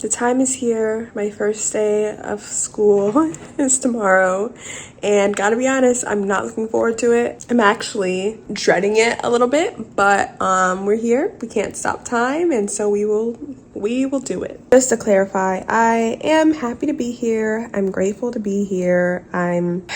The time is here. My first day of school is tomorrow, and gotta be honest, I'm not looking forward to it. I'm actually dreading it a little bit, but we're here. We can't stop time, and so we will do it. Just to clarify, I am happy to be here. I'm grateful to be here. I'm,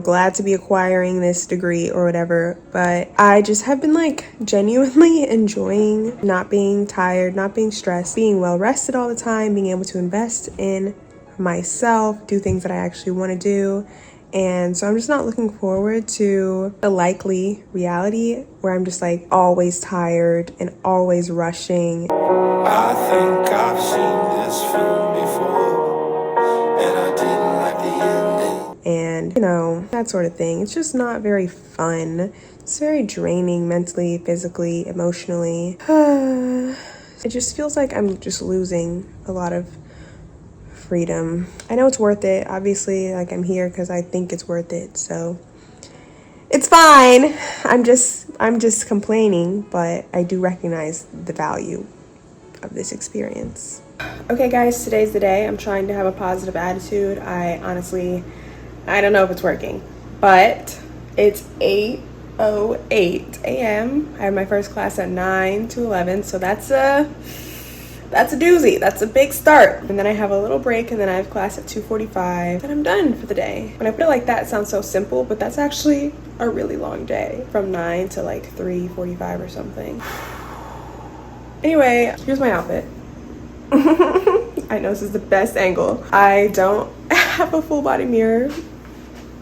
glad to be acquiring this degree or whatever, but I just have been like genuinely enjoying not being tired, not being stressed, being well rested all the time, being able to invest in myself, do things that I actually want to do. And so I'm just not looking forward to the likely reality where I'm just like always tired and always rushing. I think I've seen this film before, and I didn't like the ending. And, that sort of thing. It's just not very fun. It's very draining mentally, physically, emotionally. It just feels like I'm just losing a lot of freedom. I know it's worth it. Obviously, like, I'm here because I think it's worth it. So it's fine. I'm just complaining, but I do recognize the value of this experience. Okay guys, today's the day. I'm trying to have a positive attitude. I don't know if it's working, but it's 8:08 a.m. I have my first class at 9 to 11, so that's a doozy. That's a big start. And then I have a little break, and then I have class at 2:45, and I'm done for the day. When I put it like that, it sounds so simple, but that's actually a really long day, from 9 to like 3:45 or something. Anyway, here's my outfit. I know this is the best angle. I don't have a full body mirror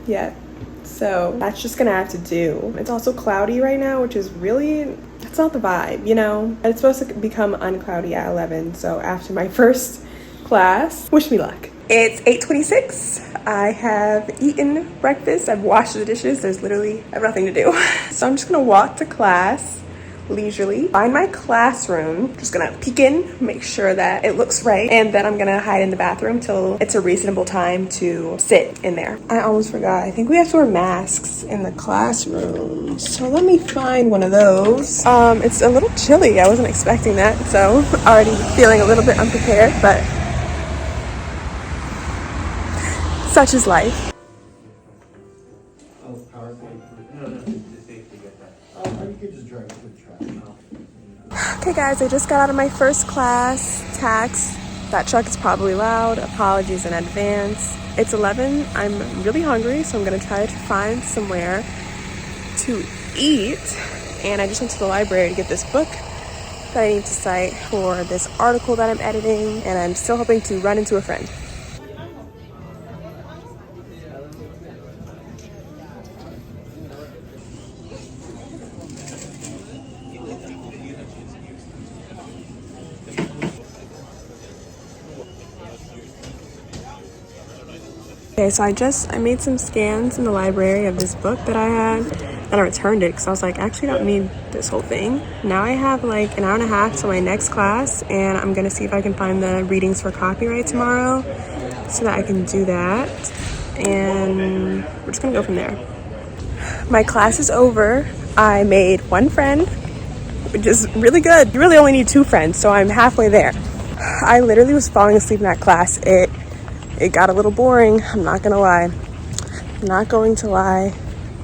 yet, so that's just gonna have to do. It's also cloudy right now, which is really, it's not the vibe, It's supposed to become uncloudy at 11, so after my first class, wish me luck. It's 8:26. I have eaten breakfast. I've washed the dishes. I have nothing to do. So I'm just gonna walk to class leisurely, find my classroom, just gonna peek in, make sure that it looks right, and then I'm gonna hide in the bathroom till it's a reasonable time to sit in there. I almost forgot, I think we have to wear masks in the classroom, so let me find one of those. It's a little chilly. I wasn't expecting that, so already feeling a little bit unprepared, but such is life. Okay guys, I just got out of my first class, tax. That truck is probably loud. Apologies in advance. It's 11. I'm really hungry, so I'm gonna try to find somewhere to eat. And I just went to the library to get this book that I need to cite for this article that I'm editing, and I'm still hoping to run into a friend. Okay, so I made some scans in the library of this book that I had, and I returned it because I was like, I actually don't need this whole thing. Now I have like an hour and a half to my next class, and I'm gonna see if I can find the readings for copyright tomorrow so that I can do that, and we're just gonna go from there. My class is over. I made one friend, which is really good. You really only need 2 friends, so I'm halfway there. I literally was falling asleep in that class. It got a little boring, I'm not gonna lie. I'm not going to lie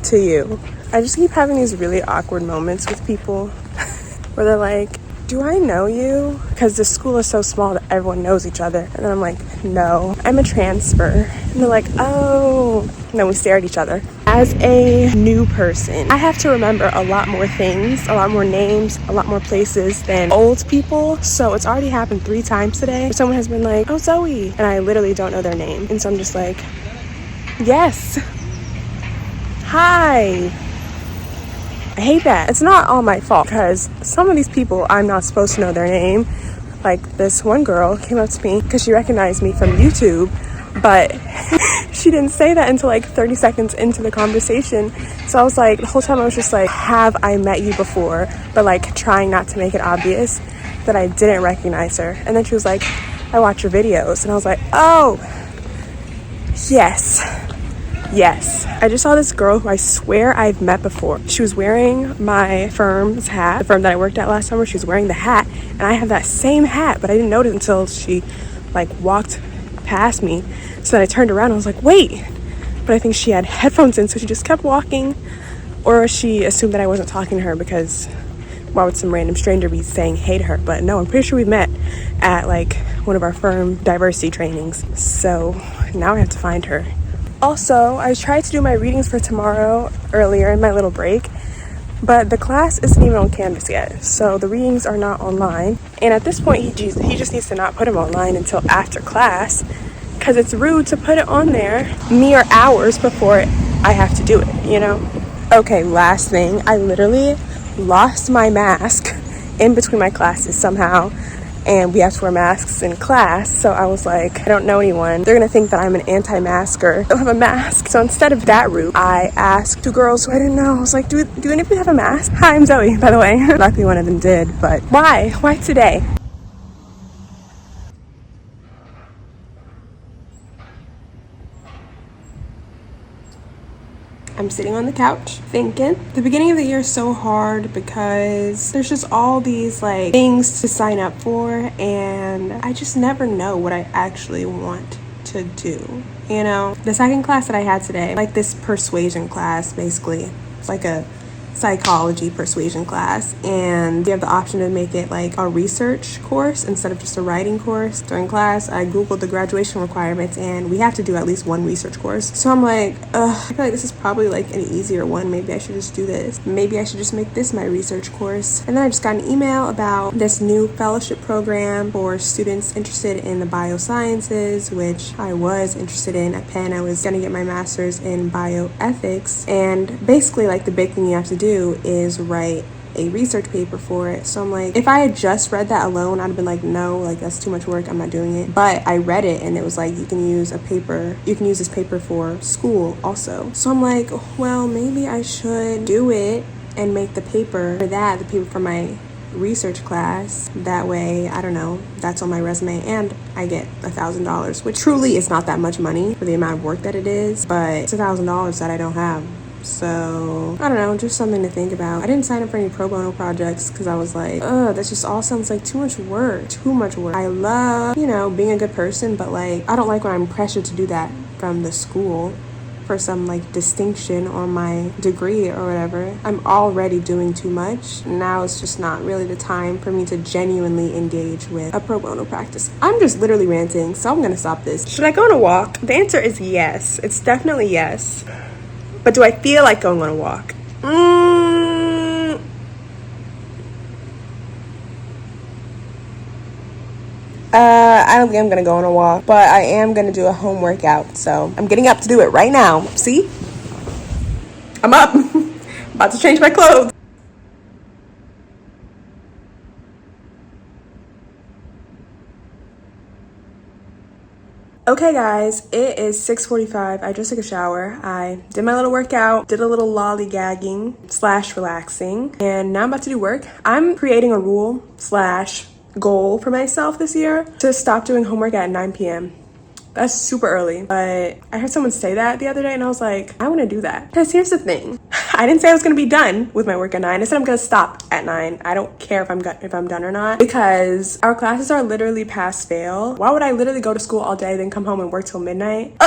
to you. I just keep having these really awkward moments with people where they're like, do I know you? Because the school is so small that everyone knows each other. And then I'm like, no, I'm a transfer. And they're like, oh. And then we stare at each other. As a new person, I have to remember a lot more things, a lot more names, a lot more places than old people. So it's already happened 3 times today where someone has been like, oh, Zoe. And I literally don't know their name. And so I'm just like, yes. Hi. I hate that. It's not all my fault because some of these people, I'm not supposed to know their name. Like this one girl came up to me because she recognized me from YouTube, but she didn't say that until like 30 seconds into the conversation. So I was like, the whole time I was just like, have I met you before? But like trying not to make it obvious that I didn't recognize her. And then she was like, I watch your videos. And I was like, oh, yes. Yes, I just saw this girl who I swear I've met before. She was wearing my firm's hat, the firm that I worked at last summer. She was wearing the hat, and I have that same hat, but I didn't notice until she like walked past me. So then I turned around and I was like, wait. But I think she had headphones in, so she just kept walking. Or she assumed that I wasn't talking to her, because why would some random stranger be saying hey to her? But no, I'm pretty sure we met at like one of our firm diversity trainings. So now I have to find her. Also, I tried to do my readings for tomorrow earlier in my little break, but the class isn't even on Canvas yet, so the readings are not online. And at this point, he just needs to not put them online until after class, because it's rude to put it on there mere hours before I have to do it, you know? Okay, last thing, I literally lost my mask in between my classes somehow, and we have to wear masks in class. So I was like, I don't know anyone. They're gonna think that I'm an anti-masker. I don't have a mask. So instead of that route, I asked two girls who I didn't know. I was like, do any of you have a mask? Hi, I'm Zoe, by the way. Luckily one of them did, but why? Why today? I'm sitting on the couch thinking. The beginning of the year is so hard because there's just all these like things to sign up for, and I just never know what I actually want to do. You know, the second class that I had today, like this persuasion class, basically, it's like a psychology persuasion class, and you have the option to make it like a research course instead of just a writing course. During class, I googled the graduation requirements, and we have to do at least one research course. So I'm like, I feel like this is probably like an easier one. Maybe I should just do this. Maybe I should just make this my research course. And then I just got an email about this new fellowship program for students interested in the biosciences, which I was interested in at Penn. I was gonna get my master's in bioethics, and basically like the big thing you have to do is write a research paper for it. So I'm like, if I had just read that alone, I'd have been like, no, like that's too much work, I'm not doing it. But I read it and it was like, you can use this paper for school also. So I'm like, well, maybe I should do it and make the paper for that, the paper for my research class. That way, I don't know, that's on my resume and I get $1,000, which truly is not that much money for the amount of work that it is, but it's $1,000 that I don't have. So I don't know, just something to think about. I didn't sign up for any pro bono projects because I was like, that just all sounds like too much work. I love, being a good person, but like I don't like when I'm pressured to do that from the school for some like distinction on my degree or whatever. I'm already doing too much. Now it's just not really the time for me to genuinely engage with a pro bono practice. I'm just literally ranting, so I'm gonna stop this. Should I go on a walk? The answer is yes. It's definitely yes. But do I feel like going on a walk? I don't think I'm gonna go on a walk, but I am gonna do a home workout. So I'm getting up to do it right now. See? I'm up. About to change my clothes. Okay guys, it is 6:45. I just took a shower. I did my little workout, did a little lollygagging / relaxing, and now I'm about to do work. I'm creating a rule / goal for myself this year to stop doing homework at 9 p.m. That's super early, but I heard someone say that the other day and I was like, I want to do that. Because here's the thing. I didn't say I was going to be done with my work at 9. I said I'm going to stop at 9. I don't care if I'm done or not, because our classes are literally pass fail. Why would I literally go to school all day, then come home and work till midnight?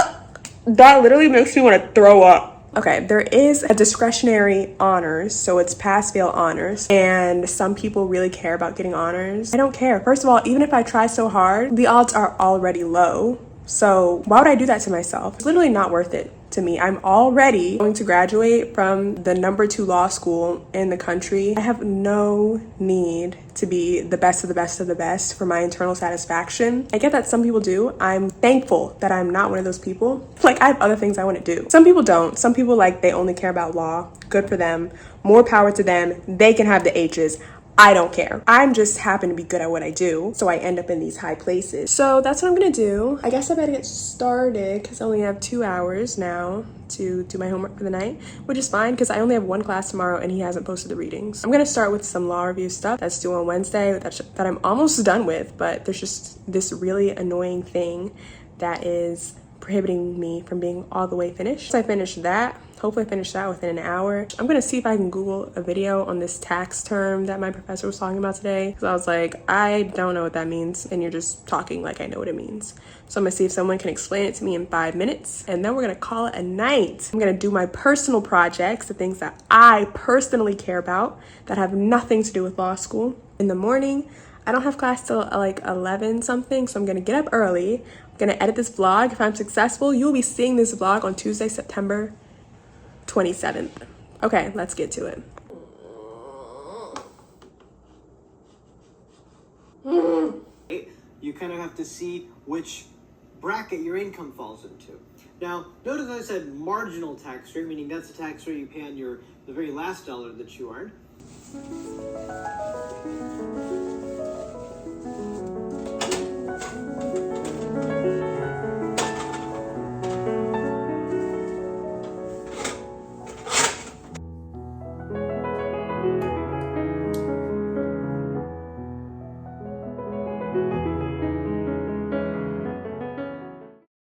That literally makes me want to throw up. Okay, there is a discretionary honors, so it's pass-fail honors, and some people really care about getting honors. I don't care. First of all, even if I try so hard, the odds are already low. So why would I do that to myself? It's literally not worth it to me. I'm already going to graduate from the #2 law school in the country. I have no need to be the best of the best of the best for my internal satisfaction. I get that some people do. I'm thankful that I'm not one of those people. Like, I have other things I want to do. Some people don't. Some people, like, they only care about law. Good for them. More power to them. They can have the H's. I don't care. I'm just happen to be good at what I do, so I end up in these high places. So that's what I'm gonna do. I guess I better get started because I only have 2 hours now to do my homework for the night, which is fine because I only have one class tomorrow and he hasn't posted the readings. I'm gonna start with some law review stuff that's due on Wednesday that I'm almost done with, but there's just this really annoying thing that is prohibiting me from being all the way finished. So I finished that. hopefully finish that within an hour. I'm gonna see if I can Google a video on this tax term that my professor was talking about today, because I was like, I don't know what that means, and you're just talking like I know what it means. So I'm gonna see if someone can explain it to me in 5 minutes, and then we're gonna call it a night. I'm gonna do my personal projects, the things that I personally care about that have nothing to do with law school. In the morning, I don't have class till like 11 something, so I'm gonna get up early. I'm gonna edit this vlog. If I'm successful, you'll be seeing this vlog on Tuesday, September 27th. Okay, let's get to it. You kind of have to see which bracket your income falls into. Now, notice I said marginal tax rate, meaning that's the tax rate you pay on the very last dollar that you earned.